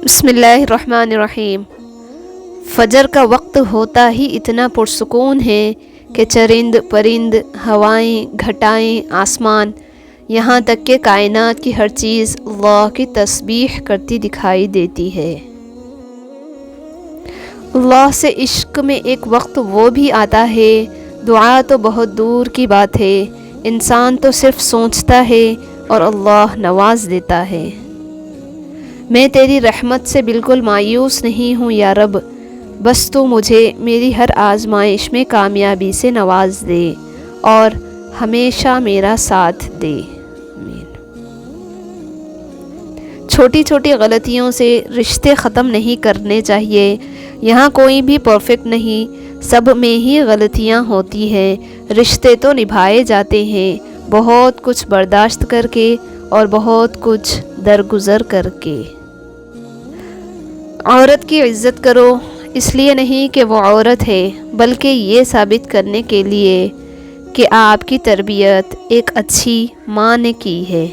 بسم اللہ الرحمن الرحیم۔ فجر کا وقت ہوتا ہی اتنا پرسکون ہے کہ چرند پرند، ہوائیں، گھٹائیں، آسمان، یہاں تک کہ کائنات کی ہر چیز اللہ کی تسبیح کرتی دکھائی دیتی ہے۔ اللہ سے عشق میں ایک وقت وہ بھی آتا ہے، دعا تو بہت دور کی بات ہے، انسان تو صرف سوچتا ہے اور اللہ نواز دیتا ہے۔ میں تیری رحمت سے بالکل مایوس نہیں ہوں یا رب، بس تو مجھے میری ہر آزمائش میں کامیابی سے نواز دے اور ہمیشہ میرا ساتھ دے۔ آمین۔ چھوٹی چھوٹی غلطیوں سے رشتے ختم نہیں کرنے چاہیے۔ یہاں کوئی بھی پرفیکٹ نہیں، سب میں ہی غلطیاں ہوتی ہیں، رشتے تو نبھائے جاتے ہیں، بہت کچھ برداشت کر کے اور بہت کچھ درگزر کر کے۔ عورت کی عزت کرو، اس لیے نہیں کہ وہ عورت ہے، بلکہ یہ ثابت کرنے کے لیے کہ آپ کی تربیت ایک اچھی ماں نے کی ہے۔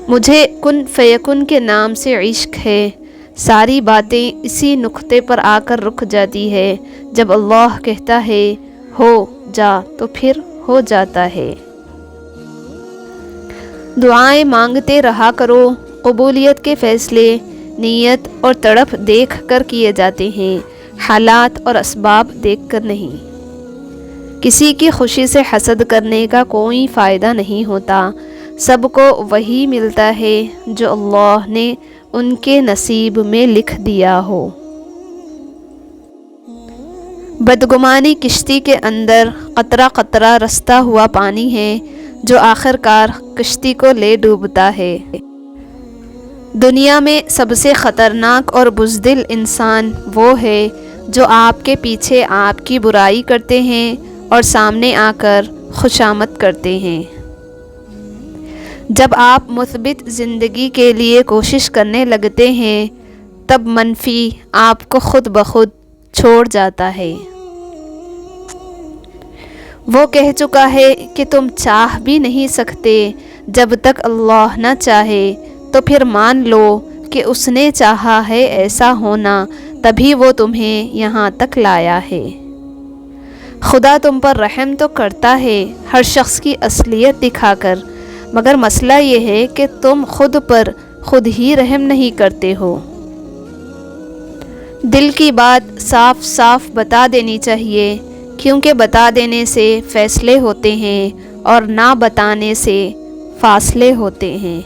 مجھے کن فیکن کے نام سے عشق ہے، ساری باتیں اسی نقطے پر آ کر رک جاتی ہے، جب اللہ کہتا ہے ہو جا تو پھر ہو جاتا ہے۔ دعائیں مانگتے رہا کرو، قبولیت کے فیصلے نیت اور تڑپ دیکھ کر کیے جاتے ہیں، حالات اور اسباب دیکھ کر نہیں۔ کسی کی خوشی سے حسد کرنے کا کوئی فائدہ نہیں ہوتا، سب کو وہی ملتا ہے جو اللہ نے ان کے نصیب میں لکھ دیا ہو۔ بدگمانی کشتی کے اندر قطرہ قطرہ رستا ہوا پانی ہے جو آخر کار کشتی کو لے ڈوبتا ہے۔ دنیا میں سب سے خطرناک اور بزدل انسان وہ ہے جو آپ کے پیچھے آپ کی برائی کرتے ہیں اور سامنے آ کر خوشامد کرتے ہیں۔ جب آپ مثبت زندگی کے لیے کوشش کرنے لگتے ہیں، تب منفی آپ کو خود بخود چھوڑ جاتا ہے۔ وہ کہہ چکا ہے کہ تم چاہ بھی نہیں سکتے جب تک اللہ نہ چاہے، تو پھر مان لو کہ اس نے چاہا ہے ایسا ہونا، تبھی وہ تمہیں یہاں تک لایا ہے۔ خدا تم پر رحم تو کرتا ہے ہر شخص کی اصلیت دکھا کر، مگر مسئلہ یہ ہے کہ تم خود پر خود ہی رحم نہیں کرتے ہو۔ دل کی بات صاف صاف بتا دینی چاہیے، کیونکہ بتا دینے سے فیصلے ہوتے ہیں اور نہ بتانے سے فاصلے ہوتے ہیں۔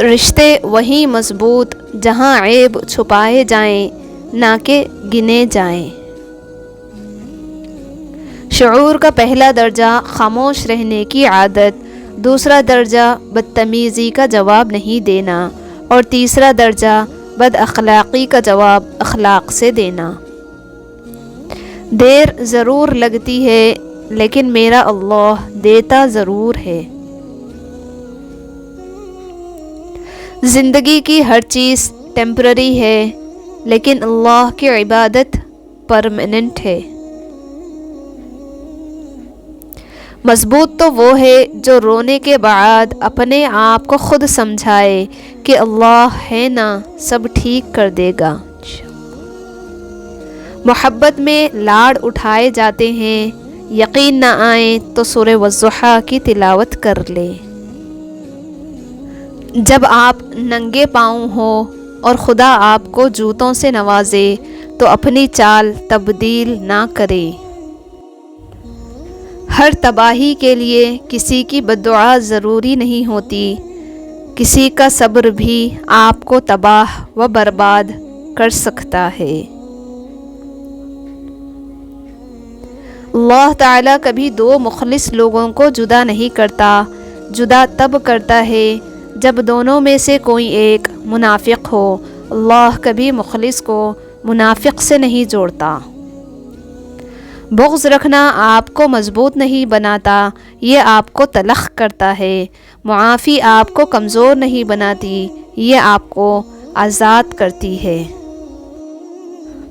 رشتے وہیں مضبوط جہاں عیب چھپائے جائیں نہ کہ گنے جائیں۔ شعور کا پہلا درجہ خاموش رہنے کی عادت، دوسرا درجہ بدتمیزی کا جواب نہیں دینا، اور تیسرا درجہ بد اخلاقی کا جواب اخلاق سے دینا۔ دیر ضرور لگتی ہے لیکن میرا اللہ دیتا ضرور ہے۔ زندگی کی ہر چیز ٹیمپرری ہے لیکن اللہ کی عبادت پرماننٹ ہے۔ مضبوط تو وہ ہے جو رونے کے بعد اپنے آپ کو خود سمجھائے کہ اللہ ہے نا، سب ٹھیک کر دے گا۔ محبت میں لاڑ اٹھائے جاتے ہیں، یقین نہ آئے تو سورہ والضحیٰ کی تلاوت کر لے۔ جب آپ ننگے پاؤں ہو اور خدا آپ کو جوتوں سے نوازے تو اپنی چال تبدیل نہ کرے۔ ہر تباہی کے لیے کسی کی بددعا ضروری نہیں ہوتی، کسی کا صبر بھی آپ کو تباہ و برباد کر سکتا ہے۔ اللہ تعالیٰ کبھی دو مخلص لوگوں کو جدا نہیں کرتا، جدا تب کرتا ہے جب دونوں میں سے کوئی ایک منافق ہو۔ اللہ کبھی مخلص کو منافق سے نہیں جوڑتا۔ بغض رکھنا آپ کو مضبوط نہیں بناتا، یہ آپ کو تلخ کرتا ہے۔ معافی آپ کو کمزور نہیں بناتی، یہ آپ کو آزاد کرتی ہے۔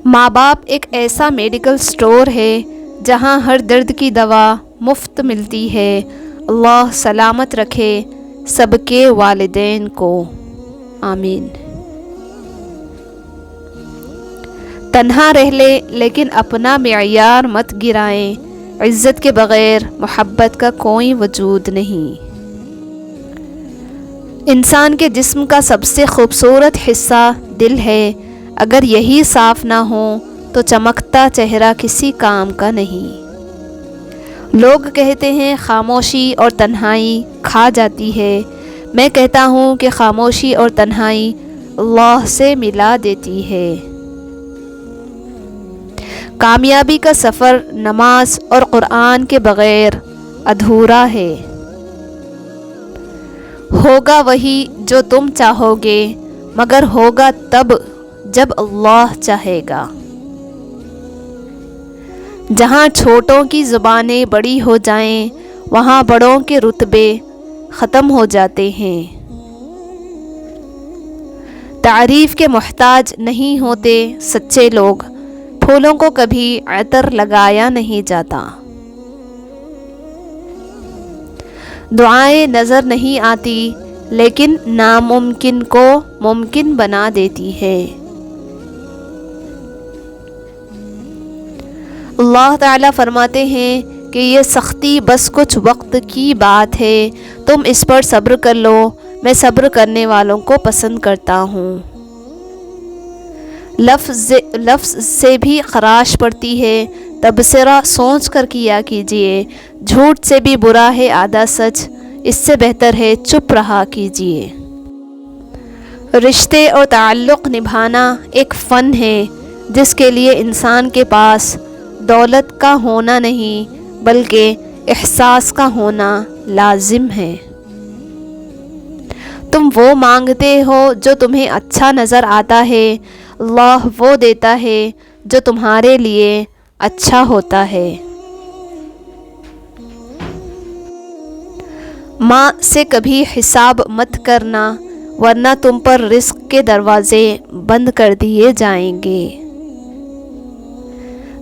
ماں باپ ایک ایسا میڈیکل سٹور ہے جہاں ہر درد کی دوا مفت ملتی ہے۔ اللہ سلامت رکھے، سب کے والدین کو، آمین۔ تنہا رہ لے لیکن اپنا معیار مت گرائیں، عزت کے بغیر محبت کا کوئی وجود نہیں۔ انسان کے جسم کا سب سے خوبصورت حصہ دل ہے، اگر یہی صاف نہ ہو تو چمکتا چہرہ کسی کام کا نہیں۔ لوگ کہتے ہیں خاموشی اور تنہائی کھا جاتی ہے، میں کہتا ہوں کہ خاموشی اور تنہائی اللہ سے ملا دیتی ہے۔ کامیابی کا سفر نماز اور قرآن کے بغیر ادھورا ہے۔ ہوگا وہی جو تم چاہو گے، مگر ہوگا تب جب اللہ چاہے گا۔ جہاں چھوٹوں کی زبانیں بڑی ہو جائیں، وہاں بڑوں کے رتبے ختم ہو جاتے ہیں۔ تعریف کے محتاج نہیں ہوتے سچے لوگ، پھولوں کو کبھی عطر لگایا نہیں جاتا۔ دعائیں نظر نہیں آتی لیکن ناممکن کو ممکن بنا دیتی ہے۔ اللہ تعالیٰ فرماتے ہیں کہ یہ سختی بس کچھ وقت کی بات ہے، تم اس پر صبر کر لو، میں صبر کرنے والوں کو پسند کرتا ہوں۔ لفظ سے بھی خراش پڑتی ہے، تبصرہ سوچ کر کیا کیجیے، جھوٹ سے بھی برا ہے آدھا سچ، اس سے بہتر ہے چپ رہا کیجیے۔ رشتے اور تعلق نبھانا ایک فن ہے جس کے لیے انسان کے پاس دولت کا ہونا نہیں بلکہ احساس کا ہونا لازم ہے۔ تم وہ مانگتے ہو جو تمہیں اچھا نظر آتا ہے، اللہ وہ دیتا ہے جو تمہارے لیے اچھا ہوتا ہے۔ ماں سے کبھی حساب مت کرنا ورنہ تم پر رزق کے دروازے بند کر دیے جائیں گے۔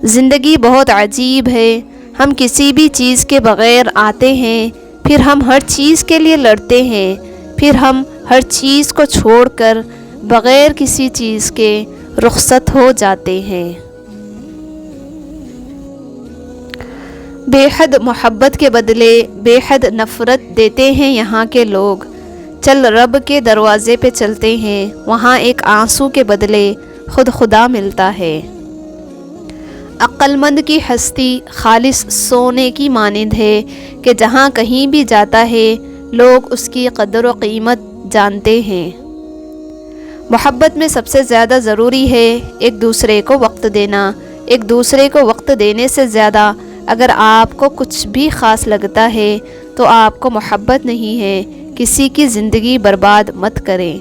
زندگی بہت عجیب ہے، ہم کسی بھی چیز کے بغیر آتے ہیں، پھر ہم ہر چیز کے لیے لڑتے ہیں، پھر ہم ہر چیز کو چھوڑ کر بغیر کسی چیز کے رخصت ہو جاتے ہیں۔ بے حد محبت کے بدلے بے حد نفرت دیتے ہیں یہاں کے لوگ۔ چل رب کے دروازے پہ چلتے ہیں، وہاں ایک آنسو کے بدلے خود خدا ملتا ہے۔ عقل مند کی ہستی خالص سونے کی مانند ہے کہ جہاں کہیں بھی جاتا ہے لوگ اس کی قدر و قیمت جانتے ہیں۔ محبت میں سب سے زیادہ ضروری ہے ایک دوسرے کو وقت دینا۔ ایک دوسرے کو وقت دینے سے زیادہ اگر آپ کو کچھ بھی خاص لگتا ہے تو آپ کو محبت نہیں ہے۔ کسی کی زندگی برباد مت کریں۔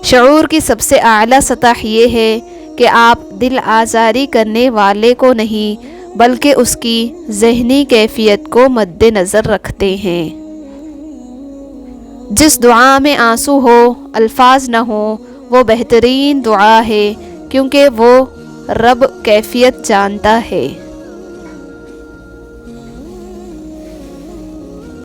شعور کی سب سے اعلیٰ سطح یہ ہے کہ آپ دل آزاری کرنے والے کو نہیں بلکہ اس کی ذہنی کیفیت کو مد نظر رکھتے ہیں۔ جس دعا میں آنسو ہو، الفاظ نہ ہو، وہ بہترین دعا ہے کیونکہ وہ رب کیفیت جانتا ہے۔